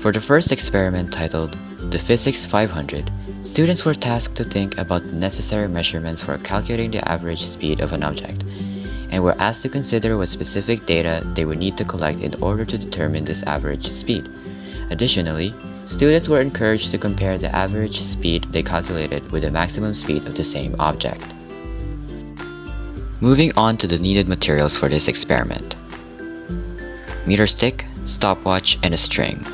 For the first experiment titled The Physics 500, students were tasked to think about the necessary measurements for calculating the average speed of an object, and were asked to consider what specific data they would need to collect in order to determine this average speed. Additionally, students were encouraged to compare the average speed they calculated with the maximum speed of the same object. Moving on to the needed materials for this experiment: meter stick, stopwatch, and a string.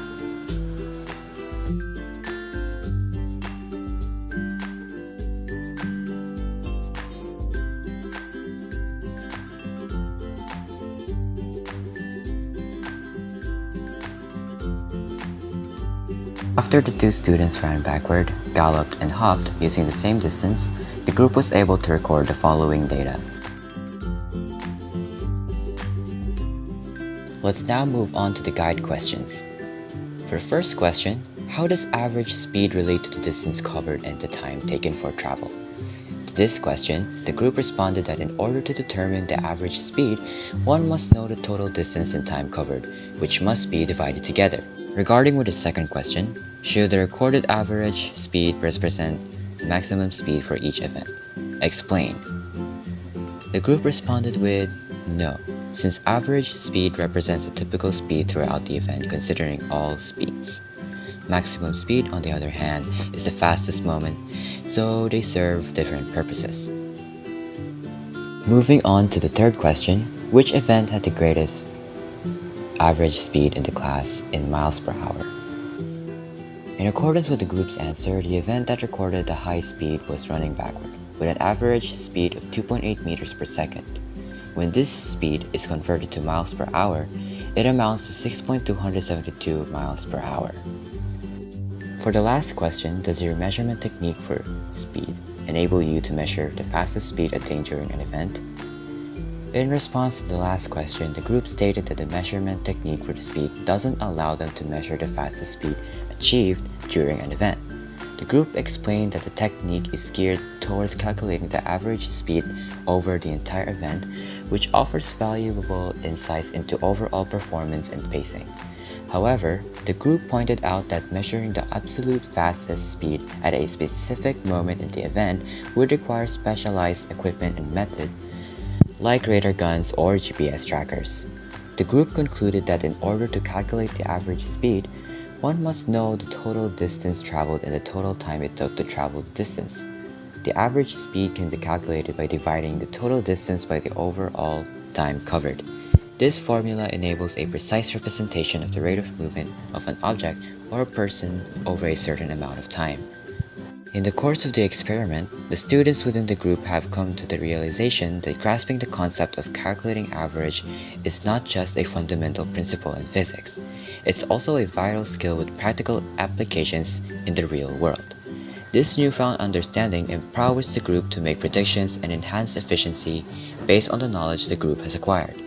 After the two students ran backward, galloped, and hopped using the same distance, the group was able to record the following data. Let's now move on to the guide questions. For the first question, how does average speed relate to the distance covered and the time taken for travel? To this question, the group responded that in order to determine the average speed, one must know the total distance and time covered, which must be divided together. Regarding with the second question, should the recorded average speed represent the maximum speed for each event? Explain. The group responded with no, since average speed represents a typical speed throughout the event considering all speeds. Maximum speed, on the other hand, is the fastest moment, so they serve different purposes. Moving on to the third question, which event had the greatest average speed in the class in miles per hour? In accordance with the group's answer, the event that recorded the high speed was running backward, with an average speed of 2.8 meters per second. When this speed is converted to miles per hour, it amounts to 6.272 miles per hour. For the last question, does your measurement technique for speed enable you to measure the fastest speed attained during an event? In response to the last question, the group stated that the measurement technique for the speed doesn't allow them to measure the fastest speed achieved during an event. The group explained that the technique is geared towards calculating the average speed over the entire event, which offers valuable insights into overall performance and pacing. However, the group pointed out that measuring the absolute fastest speed at a specific moment in the event would require specialized equipment and method, like radar guns or GPS trackers. The group concluded that in order to calculate the average speed, one must know the total distance traveled and the total time it took to travel the distance. The average speed can be calculated by dividing the total distance by the overall time covered. This formula enables a precise representation of the rate of movement of an object or a person over a certain amount of time. In the course of the experiment, the students within the group have come to the realization that grasping the concept of calculating average is not just a fundamental principle in physics, it's also a vital skill with practical applications in the real world. This newfound understanding empowers the group to make predictions and enhance efficiency based on the knowledge the group has acquired.